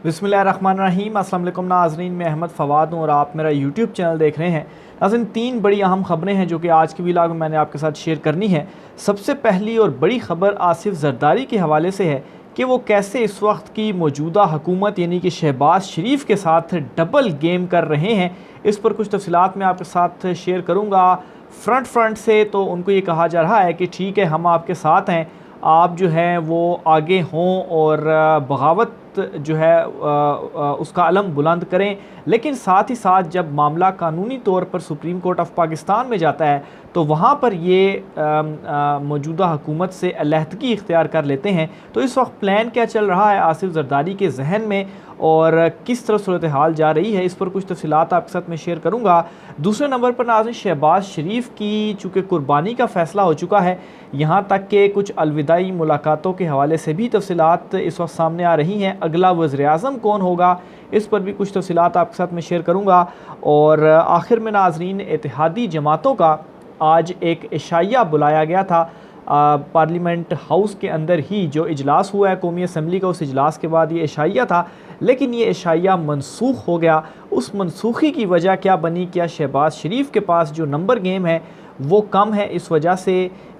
बिस्मिल्लाहिर्रहमानिर्रहीम। अस्सलाम वालेकुम नाज़रीन, मैं अहमद फ़वाद हूँ और आप मेरा यूट्यूब चैनल देख रहे हैं। नाज़रीन, तीन बड़ी अहम ख़बरें हैं जो कि आज की व्लॉग में मैंने आपके साथ शेयर करनी है। सबसे पहली और बड़ी ख़बर आसिफ ज़रदारी के हवाले से है कि वो कैसे इस वक्त की मौजूदा हुकूमत यानी कि शहबाज शरीफ के साथ डबल गेम कर रहे हैं। इस पर कुछ तफसीलात मैं आपके साथ शेयर करूँगा। फ्रंट से तो उनको ये कहा जा रहा है कि ठीक है, हम आपके साथ हैं, आप जो है वो आगे हों और बगावत जो है उसका अलम बुलंद करें। लेकिन साथ ही साथ जब मामला कानूनी तौर पर सुप्रीम कोर्ट ऑफ पाकिस्तान में जाता है तो वहाँ पर ये मौजूदा हुकूमत से अलहदगी इख्तियार कर लेते हैं। तो इस वक्त प्लान क्या चल रहा है आसिफ ज़रदारी के जहन में और किस तरह सूरत हाल जा रही है, इस पर कुछ तफसीलात आपके साथ मैं शेयर करूँगा। दूसरे नंबर पर नाज़रीन, शहबाज शरीफ की चूँकि कुर्बानी का फ़ैसला हो चुका है, यहाँ तक कि कुछ अलविदाई मुलाकातों के हवाले से भी तफसीलात इस वक्त सामने आ रही हैं। अगला वज़ीर-ए-आज़म कौन होगा, इस पर भी कुछ तफसीलात आपके साथ मैं शेयर करूँगा। और आखिर में नाज़रीन, इत्तेहादी जमातों का आज एक इशाइया बुलाया गया था पार्लियामेंट हाउस के अंदर ही जो इजलास हुआ है कौमी असम्बली का, उस इजलास के बाद ये इशाइया था, लेकिन ये इशाइया मनसूख हो गया। उस मनसूखी की वजह क्या बनी? क्या शहबाज शरीफ के पास जो नंबर गेम है वो कम है, इस वजह से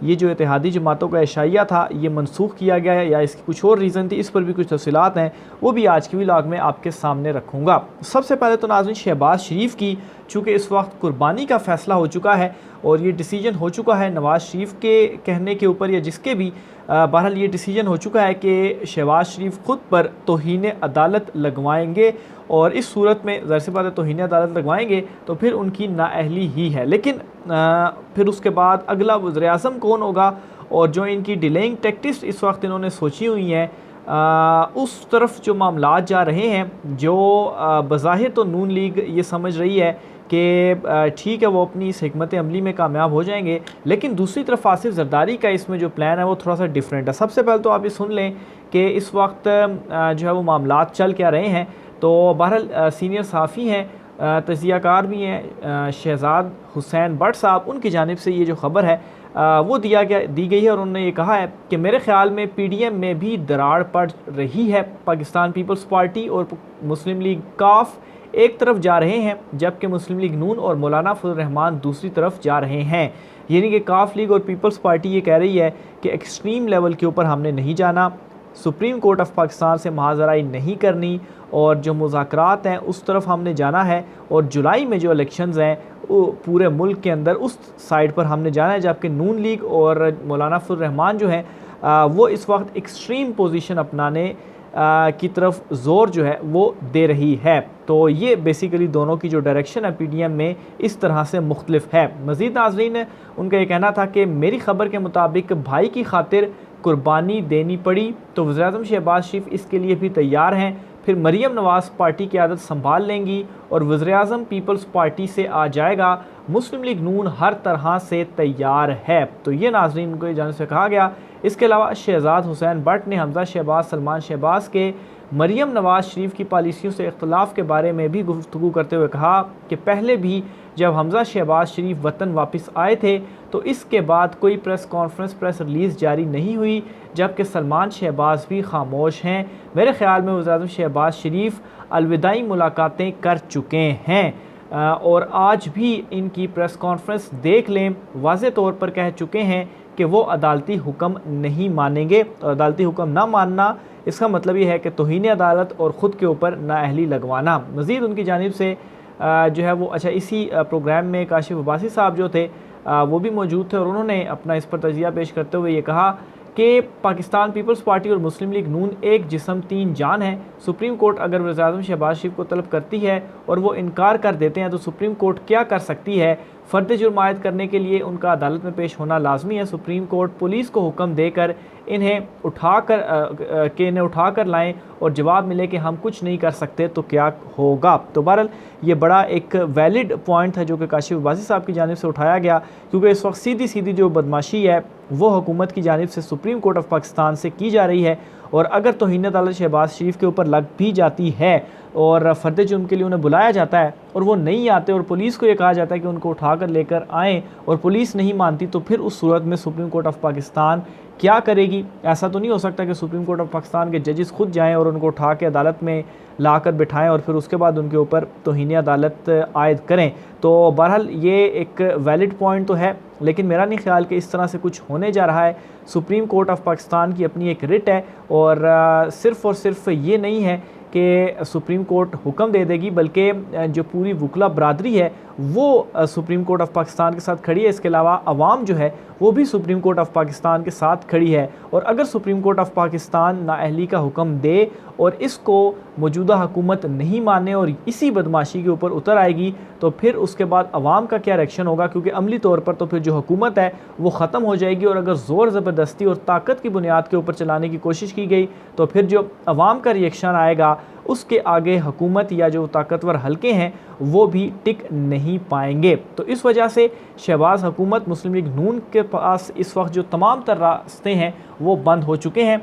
ये जो इत्तेहादी जमातों का इशाइया था ये मनसूख किया गया है, या इसकी कुछ और रीज़न थी? इस पर भी कुछ तफसीलात हैं, वो भी आज की व्लॉग में आपके सामने रखूँगा। सबसे पहले तो नाज़रीन, शहबाज शरीफ की चूँकि इस वक्त कुर्बानी का फ़ैसला हो चुका है और ये डिसीजन हो चुका है नवाज़ शरीफ के कहने के ऊपर या जिसके भी, बहरहाल ये डिसीजन हो चुका है कि शहबाज शरीफ ख़ुद पर तौहीन अदालत लगवाएंगे और इस सूरत में ज़ाहिर सी बात है तौहीन अदालत लगवाएंगे तो फिर उनकी नाअहली ही है। लेकिन फिर उसके बाद अगला वज़ीर-ए-आज़म कौन होगा और जो इनकी डिलेइंग टैक्टिक्स इस वक्त इन्होंने सोची हुई हैं, उस तरफ जो मामलात जा रहे हैं, जो बज़ाहिर तो नून लीग ये समझ रही है कि ठीक है वो अपनी इस हिकमत अमली में कामयाब हो जाएंगे, लेकिन दूसरी तरफ आसिफ ज़रदारी का इसमें जो प्लान है वो थोड़ा सा डिफरेंट है। सबसे पहले तो आप ये सुन लें कि इस वक्त जो है वो मामलात चल क्या रहे हैं। तो बहरहाल सीनियर सहाफ़ी हैं, तज़कियाकार भी हैं, शहज़ाद हुसैन बट साहब, उनकी जानिब से ये जो ख़बर है वो दी गई है और उन्होंने ये कहा है कि मेरे ख़्याल में पीडीएम में भी दरार पड़ रही है। पाकिस्तान पीपल्स पार्टी और मुस्लिम लीग काफ एक तरफ जा रहे हैं, जबकि मुस्लिम लीग नून और मौलाना फजल रहमान दूसरी तरफ जा रहे हैं। यानी कि काफ लीग और पीपल्स पार्टी ये कह रही है कि एक्सट्रीम लेवल के ऊपर हमने नहीं जाना, सुप्रीम कोर्ट ऑफ पाकिस्तान से महाजराई नहीं करनी और जो मुज़ाकरात हैं उस तरफ हमने जाना है, और जुलाई में जो इलेक्शंस हैं वो पूरे मुल्क के अंदर उस साइड पर हमने जाना है। जबकि नून लीग और मौलाना फजल रहमान जो हैं वो इस वक्त एक्सट्रीम पोजीशन अपनाने की तरफ ज़ोर जो है वो दे रही है। तो ये बेसिकली दोनों की जो डायरेक्शन है पीडीएम में इस तरह से मुख्तलिफ है। मज़ीद नाज़रीन, उनका ये कहना था कि मेरी ख़बर के मुताबिक भाई की खातिर कुर्बानी देनी पड़ी तो वज़ीर-ए-आज़म शहबाज शरीफ इसके लिए भी तैयार हैं। फिर मरीम नवाज़ पार्टी की आदत संभाल लेंगी और वज़ीर-ए-आज़म पीपल्स पार्टी से आ जाएगा। मुस्लिम लीग नून हर तरह से तैयार है। तो ये नाज़रीन को जाने से कहा गया। इसके अलावा शहज़ाद हुसैन बट ने हमज़ा शहबाज, सलमान शहबाज के मरीम नवाज़ शरीफ की पॉलिसियों से इख्तलाफ के बारे में भी गुफ्तगू करते हुए कहा कि पहले भी जब हमज़ा शहबाज शरीफ वतन वापस आए थे तो इसके बाद कोई प्रेस कॉन्फ्रेंस, प्रेस रिलीज़ जारी नहीं हुई, जबकि सलमान शहबाज भी खामोश हैं। मेरे ख़्याल में वज़ीर-ए-आज़म शहबाज शरीफ अलविदाई मुलाकातें कर चुके हैं और आज भी इनकी प्रेस कॉन्फ्रेंस देख लें, वाज़े तौर पर कह चुके हैं कि वो अदालती हुक्म नहीं मानेंगे। और अदालती हुक्म ना मानना इसका मतलब ये है कि तौहीन अदालत और ख़ुद के ऊपर नाअहली लगवाना। मज़ीद उनकी जानिब से जो है वो इसी प्रोग्राम में काशिफ अब्बासी साहब जो थे वो भी मौजूद थे और उन्होंने अपना इस पर तजिया पेश करते हुए ये कहा कि पाकिस्तान पीपल्स पार्टी और मुस्लिम लीग नून एक जिस्म तीन जान है। सुप्रीम कोर्ट अगर वज़ीर-ए-आज़म शहबाज शरीफ को तलब करती है और वो इनकार कर देते हैं तो सुप्रीम कोर्ट क्या कर सकती है? फ़र्द जुर्म आयद करने के लिए उनका अदालत में पेश होना लाजमी है। सुप्रीम कोर्ट पुलिस को हुक्म देकर इन्हें उठा कर लाएँ और जवाब मिले कि हम कुछ नहीं कर सकते तो क्या होगा? तो बहरहाल ये बड़ा एक वैलिड पॉइंट था जो कि काशिफ अब्बासी साहब की जानिब से उठाया गया, क्योंकि इस वक्त सीधी सीधी जो बदमाशी है वो हुकूमत की जानिब से सुप्रीम कोर्ट ऑफ पाकिस्तान से की जा रही है। और अगर तौहीन अदालत शहबाज शरीफ के ऊपर लग भी जाती है और फ़र्द जुर्म के लिए उन्हें बुलाया जाता है और वो नहीं आते और पुलिस को ये कहा जाता है कि उनको उठा कर लेकर आएँ और पुलिस नहीं मानती, तो फिर उस सूरत में सुप्रीम कोर्ट ऑफ पाकिस्तान क्या करेगी? ऐसा तो नहीं हो सकता कि सुप्रीम कोर्ट ऑफ पाकिस्तान के जजेस खुद जाएं और उनको उठा के अदालत में ला कर बिठाएँ और फिर उसके बाद उनके ऊपर तौहीन अदालत आयद करें। तो बहरहाल ये एक वैलिड पॉइंट तो है, लेकिन मेरा नहीं ख्याल कि इस तरह से कुछ होने जा रहा है। सुप्रीम कोर्ट ऑफ पाकिस्तान की अपनी एक रिट है और सिर्फ़ और सिर्फ ये नहीं है कि सुप्रीम कोर्ट हुक्म दे देगी, बल्कि जो पूरी वकला बरादरी है वो सुप्रीम कोर्ट ऑफ पाकिस्तान के साथ खड़ी है। इसके अलावा अवाम जो है वो भी सुप्रीम कोर्ट ऑफ पाकिस्तान के साथ खड़ी है। और अगर सुप्रीम कोर्ट ऑफ पाकिस्तान नाअहली का हुक्म दे और इसको मौजूदा हुकूमत नहीं माने और इसी बदमाशी के ऊपर उतर आएगी, तो फिर उसके बाद अवाम का क्या रिएक्शन होगा, क्योंकि अमली तौर पर तो फिर जो हुकूमत है वो ख़त्म हो जाएगी। और अगर ज़ोर ज़बरदस्ती और ताकत की बुनियाद के ऊपर चलाने की कोशिश की गई तो फिर जो अवाम का रिएक्शन आएगा उसके आगे हुकूमत या जो ताकतवर हलके हैं वो भी टिक नहीं पाएंगे। तो इस वजह से शहबाज हुकूमत, मुस्लिम लीग नून के पास इस वक्त जो तमाम तर रास्ते हैं वो बंद हो चुके हैं।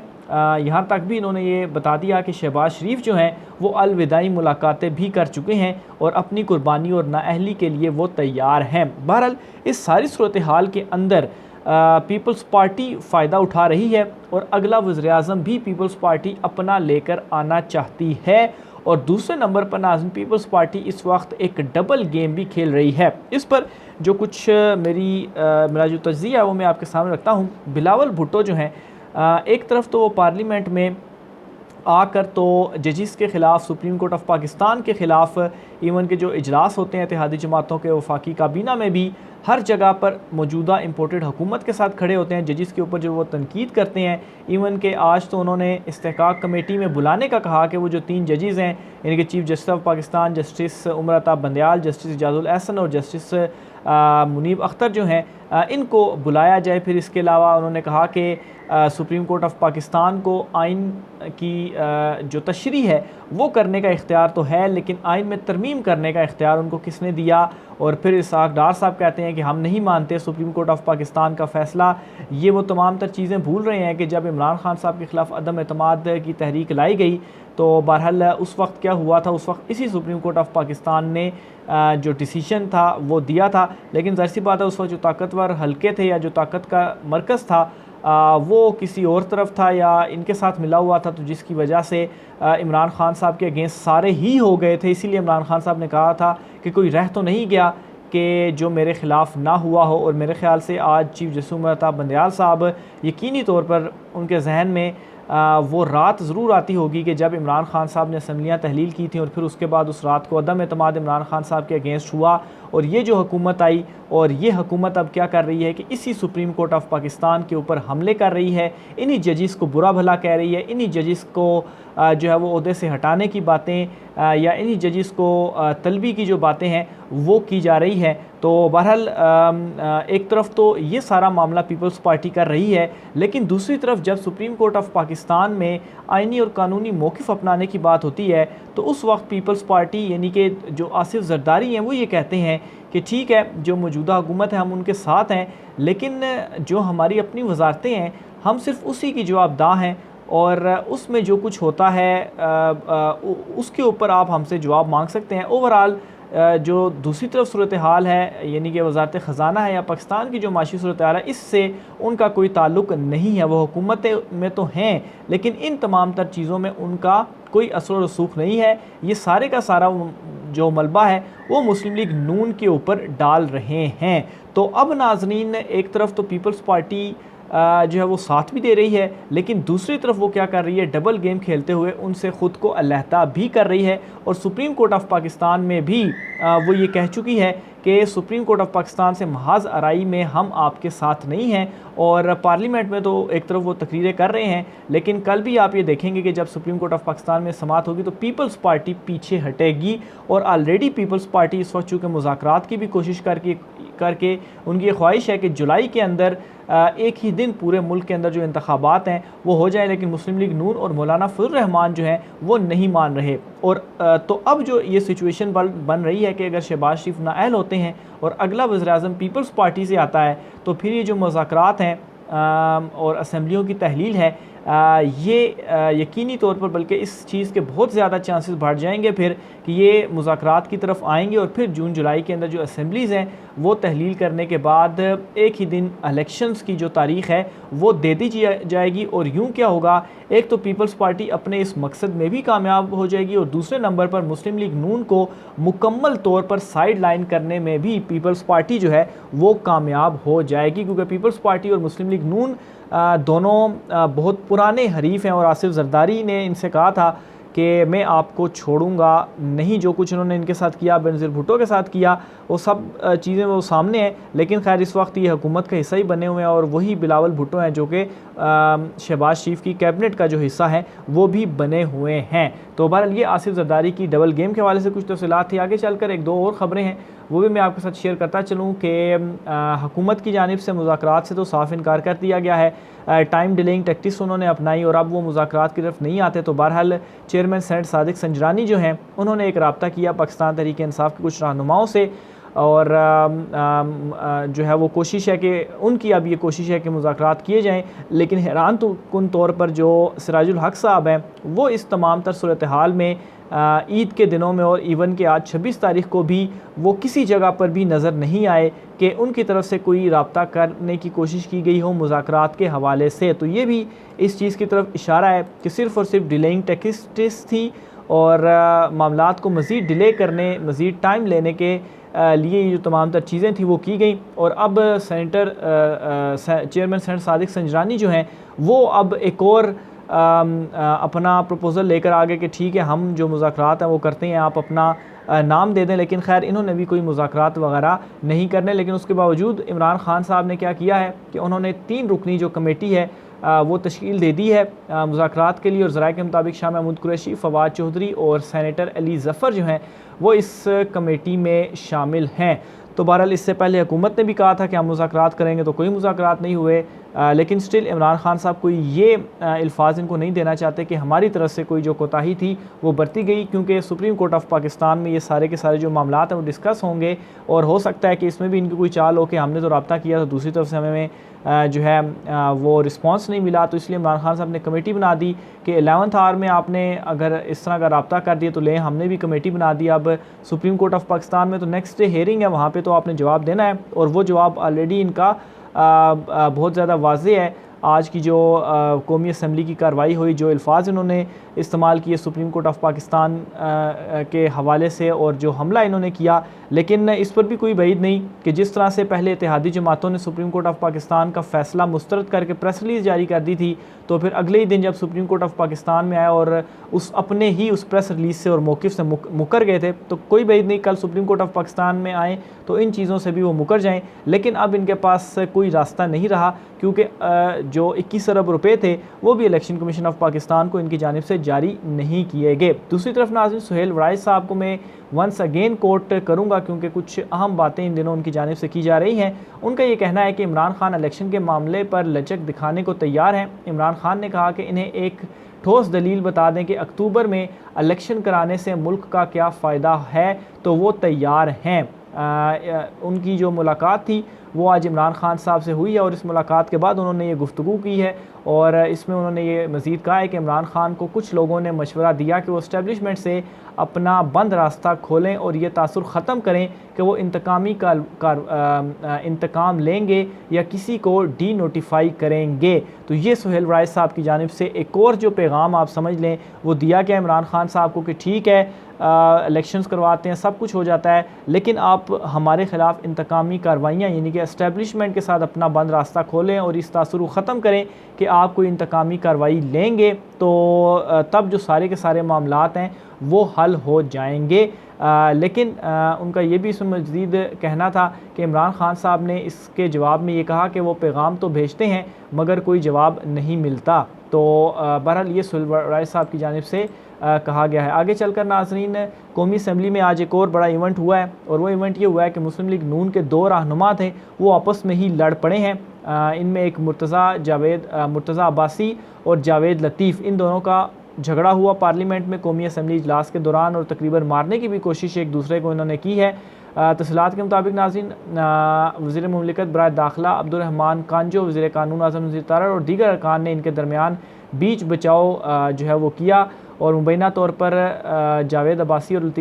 यहाँ तक भी इन्होंने ये बता दिया कि शहबाज शरीफ जो हैं वो अलविदाई मुलाकातें भी कर चुके हैं और अपनी कुर्बानी और नाअहली के लिए वो तैयार हैं। बहरहाल इस सारी सूरत हाल के अंदर पीपल्स पार्टी फ़ायदा उठा रही है और अगला वज़ीर-ए-आज़म भी पीपल्स पार्टी अपना लेकर आना चाहती है। और दूसरे नंबर पर नाज़रीन, पीपल्स पार्टी इस वक्त एक डबल गेम भी खेल रही है। इस पर जो कुछ मेरा जो तज्ज़िया है वो मैं आपके सामने रखता हूँ। बिलावल भुट्टो जो हैं, एक तरफ तो वो पार्लियामेंट में आकर तो जजिस के ख़िलाफ़, सुप्रीम कोर्ट ऑफ पाकिस्तान के ख़िलाफ़, इवन के जो इजलास होते हैं इत्तेहादी जमातों के वफाकी काबीना में भी हर जगह पर मौजूदा इम्पोर्टेड हुकूमत के साथ खड़े होते हैं, जजिस के ऊपर जो वो तनकीद करते हैं। इवन के आज तो उन्होंने इस्तेहकाक कमेटी में बुलाने का कहा कि वो जो 3 जजिस हैं, इनके chief justice of Pakistan justice Umar Ata Bandial, justice Ijazul Ehsan और जस्टिस मुनीब अख्तर जो हैं, इनको बुलाया जाए। फिर इसके अलावा उन्होंने कहा कि सुप्रीम कोर्ट ऑफ पाकिस्तान को आइन की जो तशरीह है वो करने का इख्तियार तो है, लेकिन आइन में तरमीम करने का इख्तियार उनको किसने दिया। और फिर इसहाक डार साहब कहते हैं कि हम नहीं मानते सुप्रीम कोर्ट ऑफ पाकिस्तान का फ़ैसला। ये वो तमाम तर चीज़ें भूल रहे हैं कि जब इमरान खान साहब के ख़िलाफ़ अदम एतमाद की तहरीक लाई गई तो बहरहाल उस वक्त क्या हुआ था, उस वक्त इसी सुप्रीम कोर्ट ऑफ पाकिस्तान ने जो डिसीशन था वो दिया था। लेकिन ज़ाहिर सी बात है उस वक्त जो ताकतवर हलके थे या जो ताकत का मरकज़ था वो किसी और तरफ था या इनके साथ मिला हुआ था, तो जिसकी वजह से इमरान खान साहब के अगेंस्ट सारे ही हो गए थे। इसीलिए इमरान खान साहब ने कहा था कि कोई रह तो नहीं गया कि जो मेरे ख़िलाफ़ ना हुआ हो। और मेरे ख़्याल से आज चीफ जस्टिस उमर अता बंदयाल साहब, यकीनी तौर पर उनके जहन में वो रात ज़रूर आती होगी कि जब इमरान खान साहब ने असम्बलियाँ तहलील की थी और फिर उसके बाद उस रात को अदम एतमाद इमरान खान साहब के अगेंस्ट हुआ और ये जो हुकूमत आई, और ये हुकूमत अब क्या कर रही है कि इसी सुप्रीम कोर्ट ऑफ पाकिस्तान के ऊपर हमले कर रही है, इन्हीं जजिस को बुरा भला कह रही है, इन्हीं जजिस को जो है वो ओहदे से हटाने की बातें या इन्हीं जजिस को तलबी की जो बातें हैं वो की जा रही है। तो बहरहाल एक तरफ तो ये सारा मामला पीपल्स पार्टी कर रही है, लेकिन दूसरी तरफ जब सुप्रीम कोर्ट ऑफ पाकिस्तान में आइनी और कानूनी मौक़िफ़ अपनाने की बात होती है तो उस वक्त पीपल्स पार्टी यानी कि जो आसिफ जरदारी हैं वो ये कहते हैं कि ठीक है, जो मौजूदा हुकूमत है हम उनके साथ हैं, लेकिन जो हमारी अपनी वजारतें हैं हम सिर्फ उसी की जवाबदाह हैं और उसमें जो कुछ होता है उसके ऊपर आप हमसे जवाब मांग सकते हैं। ओवरऑल जो दूसरी तरफ सूरत हाल है यानी कि वज़ारत ख़ज़ाना है या पाकिस्तान की जो माशी सूरत हाल है, इससे उनका कोई ताल्लुक़ नहीं है। वो हुकूमत में तो हैं लेकिन इन तमाम तर चीज़ों में उनका कोई असर और रसूख नहीं है। ये सारे का सारा जो मलबा है वो मुस्लिम लीग नून के ऊपर डाल रहे हैं। तो अब नाज़रीन, एक तरफ तो पीपल्स पार्टी जो है वो साथ भी दे रही है, लेकिन दूसरी तरफ वो क्या कर रही है, डबल गेम खेलते हुए उनसे ख़ुद को अलहदा भी कर रही है। और सुप्रीम कोर्ट ऑफ पाकिस्तान में भी वो ये कह चुकी है कि सुप्रीम कोर्ट ऑफ पाकिस्तान से महाज आराई में हम आपके साथ नहीं हैं। और पार्लियामेंट में तो एक तरफ वो तकरीरें कर रहे हैं, लेकिन कल भी आप ये देखेंगे कि जब सुप्रीम कोर्ट ऑफ पाकिस्तान में समाअत होगी तो पीपल्स पार्टी पीछे हटेगी। और ऑलरेडी पीपल्स पार्टी इस वक्त चूँकि मुज़ाकरात की भी कोशिश करके उनकी ये ख्वाहिश है कि जुलाई के अंदर एक ही दिन पूरे मुल्क के अंदर जो इंतखाबात हैं वो हो जाए, लेकिन मुस्लिम लीग नून और मौलाना फजल रहमान जो हैं वो नहीं मान रहे। और तो अब जो ये सिचुएशन बन रही है कि अगर शहबाज शरीफ नाअहल होते हैं और अगला वज़ीर-ए-आज़म पीपल्स पार्टी से आता है तो फिर ये जो मुज़ाकरात हैं और असम्बलियों की तहलील है ये यकीनी तौर पर बल्कि इस चीज़ के बहुत ज़्यादा चांसेस बढ़ जाएंगे फिर कि ये मुज़ाकरात की तरफ आएंगे और फिर जून जुलाई के अंदर जो असम्बलीज़ हैं वो तहलील करने के बाद एक ही दिन इलेक्शंस की जो तारीख़ है वो दे दी जाएगी। और यूँ क्या होगा, एक तो पीपल्स पार्टी अपने इस मकसद में भी कामयाब हो जाएगी और दूसरे नंबर पर मुस्लिम लीग नून को मुकम्मल तौर पर साइड लाइन करने में भी पीपल्स पार्टी जो है वो कामयाब हो जाएगी, क्योंकि पीपल्स पार्टी और मुस्लिम लीग नून दोनों बहुत पुराने हरीफ हैं और आसिफ जरदारी ने इनसे कहा था कि मैं आपको छोड़ूंगा नहीं। जो कुछ इन्होंने इनके साथ किया, बेनज़ीर भुट्टो के साथ किया, वो सब चीज़ें वो सामने हैं। लेकिन खैर इस वक्त ये हुकूमत का हिस्सा ही बने हुए हैं और वही बिलावल भुट्टो हैं जो कि शहबाज शरीफ की कैबिनेट का जो हिस्सा है वो भी बने हुए हैं। तो बहरहाल ये आसिफ जरदारी की डबल गेम के हवाले से कुछ तफसीलात थी। आगे चलकर एक दो और ख़बरें हैं वो भी मैं आपके साथ शेयर करता चलूँ कि हुकूमत की जानिब से मुज़ाकरात से तो साफ़ इनकार कर दिया गया है। टाइम डिलेइंग टैक्टिक्स उन्होंने अपनाई और अब वो मुज़ाकरात की तरफ नहीं आते। तो बहरहाल चेयरमैन सेनेट सादिक संजरानी जो हैं उन्होंने एक रब्ता किया पाकिस्तान तहरीक इंसाफ के कुछ रहनुमाओं से और जो है वो कोशिश है कि उनकी अब ये कोशिश है कि मुज़ाकरात किए जाएँ। लेकिन हैरान तो कुन तौर पर जो सिराजुल हक साहब हैं वो इस तमाम तर सूरत हाल में ईद के दिनों में और इवन के आज 26 तारीख को भी वो किसी जगह पर भी नज़र नहीं आए कि उनकी तरफ से कोई रब्ता करने की कोशिश की गई हो मुज़ाकरात के हवाले से। तो ये भी इस चीज़ की तरफ इशारा है कि सिर्फ़ और सिर्फ डिलेइंग टैक्टिक्स थी और मामलात को मज़ीद डिले करने, मज़ीद टाइम लेने के लिए ये जो तमाम तर चीज़ें थी वो की गई। और अब चेयरमैन सेनेट सादिक संजरानी जो हैं वो अब एक और अपना प्रपोज़ल लेकर आ गए कि ठीक है हम जो मुज़ाकरात हैं वो करते हैं, आप अपना नाम दे दें। लेकिन खैर इन्होंने भी कोई मुज़ाकरात वगैरह नहीं करने। लेकिन उसके बावजूद इमरान खान साहब ने क्या किया है कि उन्होंने 3 रुकनी जो कमेटी है वो तश्कील दे दी है मुज़ाकरात के लिए। और ज़राए के मुताबिक शाह महमूद कुरैशी, फवाद चौधरी और सैनेटर अली ज़फ़र जो हैं वो इस कमेटी में शामिल हैं। तो बहरहाल इससे पहले हुकूमत ने भी कहा था कि हम मुज़ाकरात करेंगे, तो कोई मुज़ाकरात नहीं हुए। लेकिन स्टिल इमरान खान साहब कोई ये अल्फाज इनको नहीं देना चाहते कि हमारी तरफ से कोई जो कोताही थी वो बरती गई, क्योंकि सुप्रीम कोर्ट ऑफ पाकिस्तान में ये सारे के सारे जो मामलात हैं वो डिस्कस होंगे और हो सकता है कि इसमें भी इनकी कोई चाल हो कि हमने तो रब्ता किया तो दूसरी तरफ से हमें जो है वो रिस्पांस नहीं मिला। तो इसलिए इमरान खान साहब ने कमेटी बना दी कि 11th आवर में आपने अगर इस तरह का रब्ता कर दिया तो लें, हमने भी कमेटी बना दी। अब सुप्रीम कोर्ट ऑफ पाकिस्तान में तो नेक्स्ट डे हेयरिंग है, वहाँ पे तो आपने जवाब देना है और वो जवाब ऑलरेडी इनका बहुत ज़्यादा वाज़ेह है। आज की जो कौमी असम्बली की कार्रवाई हुई, जो अल्फाज इन्होंने इस्तेमाल किए सुप्रीम कोर्ट ऑफ पाकिस्तान के हवाले से और जो हमला इन्होंने किया, लेकिन इस पर भी कोई बईद नहीं कि जिस तरह से पहले इत्तेहादी जमातों ने सुप्रीम कोर्ट ऑफ पाकिस्तान का फ़ैसला मुस्तरद करके प्रेस रिलीज़ जारी कर दी थी, तो फिर अगले ही दिन जब सुप्रीम कोर्ट ऑफ पाकिस्तान में आया और उस अपने ही उस प्रेस रिलीज़ से और मौक़िफ़ से मुकर गए थे, तो कोई बईद नहीं कल सुप्रीम कोर्ट ऑफ पाकिस्तान में आए तो इन चीज़ों से भी वो मुकर जाएँ। लेकिन अब इनके पास कोई रास्ता नहीं रहा, क्योंकि जो 21 अरब रुपए थे वो भी इलेक्शन कमीशन ऑफ पाकिस्तान को इनकी जानिब से जारी नहीं किए गए। दूसरी तरफ नाज़रीन, सुहेल वराइस साहब को मैं वंस अगेन कोट करूंगा क्योंकि कुछ अहम बातें इन दिनों उनकी जानिब से की जा रही हैं। उनका ये कहना है कि इमरान खान इलेक्शन के मामले पर लचक दिखाने को तैयार हैं। इमरान खान ने कहा कि इन्हें एक ठोस दलील बता दें कि अक्टूबर में इलेक्शन कराने से मुल्क का क्या फ़ायदा है, तो वो तैयार हैं। उनकी जो मुलाकात थी वो आज इमरान खान साहब से हुई है और इस मुलाकात के बाद उन्होंने ये गुफ्तगू की है और इसमें उन्होंने ये मज़ीद कहा है कि इमरान खान को कुछ लोगों ने मशवरा दिया कि वो इस्टेब्लिशमेंट से अपना बंद रास्ता खोलें और ये तासुर ख़त्म करें कि वो इंतकाम लेंगे या किसी को डी नोटिफाई करेंगे। तो ये सुहेल वराइस साहब की जानिब से एक और जो पैगाम आप समझ लें वो दिया गया इमरान खान साहब को कि ठीक है इलेक्शंस करवाते हैं, सब कुछ हो जाता है, लेकिन आप हमारे ख़िलाफ़ इंतकामी कार्रवाइयाँ यानी कि एस्टेब्लिशमेंट के साथ अपना बंद रास्ता खोलें और इस तासुर को ख़त्म करें कि आप कोई इंतकामी कार्रवाई लेंगे तो तब जो सारे के सारे मामलात हैं वो हल हो जाएंगे। लेकिन उनका ये भी इसमें मज़ीद कहना था कि इमरान खान साहब ने इसके जवाब में ये कहा कि वो पैगाम तो भेजते हैं मगर कोई जवाब नहीं मिलता। तो बहरहाल ये सुहेल वराइस साहब की जानिब से कहा गया है। आगे चलकर नाज़रीन, कौमी असम्बली में आज एक और बड़ा इवेंट हुआ है और वो इवेंट ये हुआ है कि मुस्लिम लीग नून के 2 रहनुमा थे वो आपस में ही लड़ पड़े हैं। इनमें एक मुर्तज़ा अब्बासी और जावेद लतीफ़, इन दोनों का झगड़ा हुआ पार्लियामेंट में कौमी असम्बली इजलास के दौरान और तकरीबन मारने की भी कोशिश एक दूसरे को इन्होंने की है। तफसीलात के मुताबिक नाज़रीन, वज़ीर मुमलिकत बराए दाखिला अब्दुल रहमान कांजो, वज़ीर कानून आज़म नज़ीर तारड़ और दीगर अरकान ने इनके दरमियान बीच बचाव जो है वो किया और मुबैना तौर पर जावेद अब्बासी और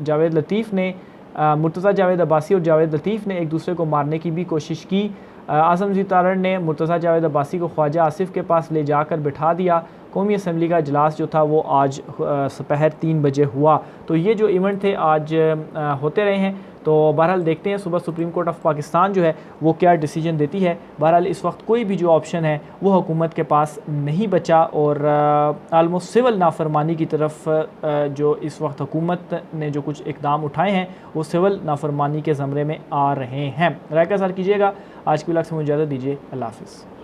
जावेद लतीफ़ ने मुर्तज़ा जावेद अब्बासी और जावेद लतीफ़ ने एक दूसरे को मारने की भी कोशिश की। आज़म ज़ी तारड़ ने मुर्तज़ा जावेद अब्बासी को ख्वाजा आसिफ के पास ले जाकर बिठा दिया। कौमी असम्बली का इजलास जो था वो आज दोपहर 3 बजे हुआ। तो ये जो इवेंट थे आज होते रहे हैं। तो बहरहाल देखते हैं सुबह सुप्रीम कोर्ट ऑफ पाकिस्तान जो है वो क्या डिसीजन देती है। बहरहाल इस वक्त कोई भी जो ऑप्शन है वो हुकूमत के पास नहीं बचा और आलमोस्ट सिविल नाफरमानी की तरफ जो इस वक्त हुकूमत ने जो कुछ इकदाम उठाए हैं वो सिविल नाफरमानी के ज़मरे में आ रहे हैं। राय का इज़हार कीजिएगा। आज की व्लॉग से मुझे इजाज़त दीजिए। अल्लाह हाफ़िज़।